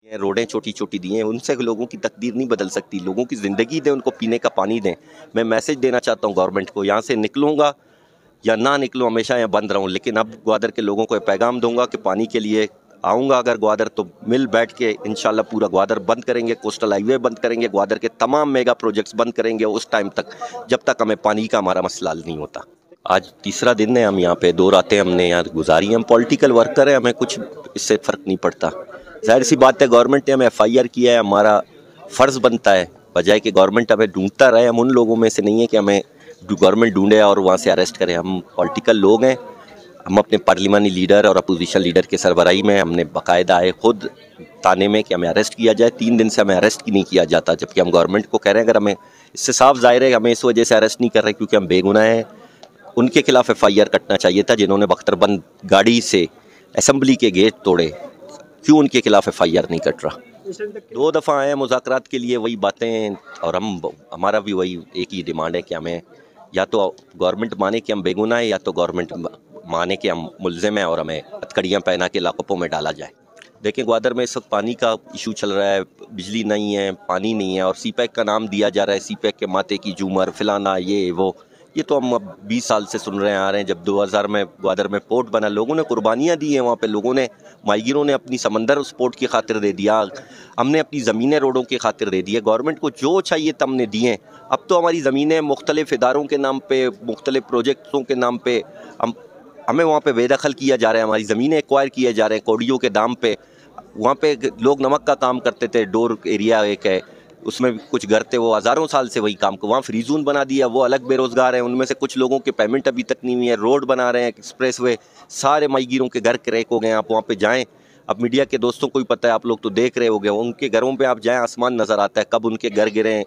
یہ روڈیں چھوٹی چھوٹی دی ہیں، ان سے لوگوں کی تقدیر نہیں بدل سکتی. لوگوں کی زندگی دیں، ان کو پینے کا پانی دیں. میں میسج دینا چاہتا ہوں گورنمنٹ کو، یہاں سے نکلوں گا یا نہ نکلوں، ہمیشہ یہاں بند رہوں، لیکن اب گوادر کے لوگوں کو یہ پیغام دوں گا کہ پانی کے لیے آؤں گا اگر گوادر تو مل بیٹھ کے انشاءاللہ پورا گوادر بند کریں گے، کوسٹل ہائی وے بند کریں گے، گوادر کے تمام میگا پروجیکٹس بند کریں گے اس ٹائم تک جب تک ہمیں پانی کا ہمارا مسئلہ حل نہیں ہوتا. آج تیسرا دن ہے، ہم یہاں پہ 2 راتیں ہم نے یہاں گزاری ہیں. ہم پولیٹیکل ورکر ہیں، ہمیں کچھ اس سے فرق نہیں پڑتا. ظاہر سی بات ہے گورنمنٹ نے ہمیں FIR کیا ہے، ہمارا فرض بنتا ہے بجائے کہ گورنمنٹ ہمیں ڈھونڈتا رہے. ہم ان لوگوں میں سے نہیں ہیں کہ ہمیں گورنمنٹ ڈھونڈے اور وہاں سے اریسٹ کرے. ہم پولیٹیکل لوگ ہیں. ہم اپنے پارلیمانی لیڈر اور اپوزیشن لیڈر کے سربراہی میں ہم نے باقاعدہ آئے خود تانے میں کہ ہمیں اریسٹ کیا جائے. 3 دن سے ہمیں اریسٹ نہیں کیا جاتا، جبکہ ہم گورنمنٹ کو کہہ رہے ہیں اگر ہمیں اس سے صاف ظاہر ہے کہ ہمیں اس وجہ سے اریسٹ نہیں کر رہے کیونکہ ہم بے گناہ ہیں. ان کے خلاف FIR کٹنا چاہیے تھا جنہوں نے بختر بند گاڑی سے اسمبلی کے گیٹ توڑے. کیوں ان کے خلاف FIR نہیں کٹ رہا؟ 2 دفعہ آئے ہیں مذاکرات کے لیے، وہی باتیں، اور ہمارا بھی وہی ایک ہی ڈیمانڈ ہے کہ ہمیں یا تو گورنمنٹ مانے کہ ہم بے گناہ ہیں یا تو گورنمنٹ مانے کہ ہم ملزم ہیں اور ہمیں ہتھکڑیاں پہنا کے لاکپوں میں ڈالا جائے. دیکھیں گوادر میں اس وقت پانی کا ایشو چل رہا ہے، بجلی نہیں ہے، پانی نہیں ہے، اور سی پیک کا نام دیا جا رہا ہے. سی پیک کے ماتے کی جھومر فلانا یہ وہ، یہ تو ہم اب 20 سال سے سن رہے آ رہے ہیں. جب 2000 میں گوادر میں پورٹ بنا، لوگوں نے قربانیاں دی ہیں وہاں پہ، لوگوں نے ماہی گیروں نے اپنی سمندر اس پورٹ کی خاطر دے دیا، ہم نے اپنی زمینیں روڈوں کی خاطر دے دی ہے. گورنمنٹ کو جو چاہیے تم نے دی ہیں. اب تو ہماری زمینیں مختلف اداروں کے نام پہ، مختلف پروجیکٹوں کے نام پہ ہمیں وہاں پہ بے دخل کیا جا رہا ہے. ہماری زمینیں ایکوائر کیے جا رہے ہیں کوڑیوں کے دام پہ. وہاں پہ لوگ نمک کا کام کرتے تھے، ڈور ایریا ایک ہے اس میں کچھ گھر تھے، وہ ہزاروں سال سے وہی کام کو وہاں فری زون بنا دیا. وہ الگ بے روزگار ہیں، ان میں سے کچھ لوگوں کے پیمنٹ ابھی تک نہیں ہوئی ہے. روڈ بنا رہے ہیں، ایکسپریس وے، سارے ماہی گیروں کے گھر کریک ہو گئے ہیں. آپ وہاں پہ جائیں، اب میڈیا کے دوستوں کو بھی پتہ ہے، آپ لوگ تو دیکھ رہے ہو گئے، ان کے گھروں پہ آپ جائیں آسمان نظر آتا ہے. کب ان کے گھر گریں،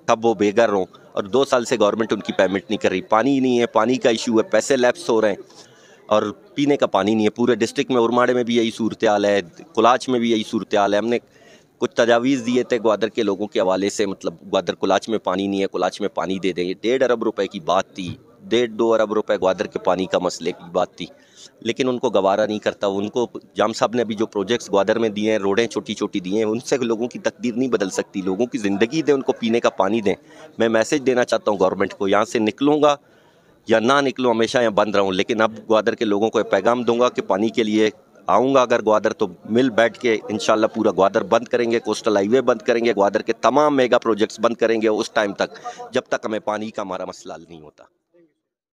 کب وہ بے گھر ہوں، اور 2 سال سے گورنمنٹ ان کی پیمنٹ نہیں کر رہی. پانی نہیں ہے، پانی کا ایشو ہے، پیسے لیپس ہو رہے ہیں اور پینے کا پانی نہیں ہے. پورے ڈسٹرکٹ میں اورماڑے میں بھی یہی صورتحال ہے، کلاچ میں بھی یہی صورتحال ہے. ہم نے کچھ تجاویز دیے تھے گوادر کے لوگوں کے حوالے سے، مطلب گوادر کلاچ میں پانی نہیں ہے، کلاچ میں پانی دے دیں. یہ 1.5 ارب روپے کی بات تھی، 1.5-2 ارب روپے گوادر کے پانی کا مسئلے کی بات تھی، لیکن ان کو گوارا نہیں کرتا. ان کو جام صاحب نے ابھی جو پروجیکٹس گوادر میں دیے ہیں، روڈیں چھوٹی چھوٹی دی ہیں، ان سے لوگوں کی تقدیر نہیں بدل سکتی. لوگوں کی زندگی دیں، ان کو پینے کا پانی دیں. میں میسج دینا چاہتا ہوں گورنمنٹ کو، یہاں سے نکلوں گا یا نہ نکلوں، ہمیشہ یہاں بند رہوں، لیکن اب گوادر کے لوگوں کو یہ پیغام دوں گا کہ پانی کے لیے آؤں گا اگر گوادر تو مل بیٹھ کے انشاءاللہ پورا گوادر بند کریں گے، کوسٹل ہائی وے بند کریں گے، گوادر کے تمام میگا پروجیکٹس بند کریں گے اس ٹائم تک جب تک ہمیں پانی کا ہمارا مسئلہ حل نہیں ہوتا.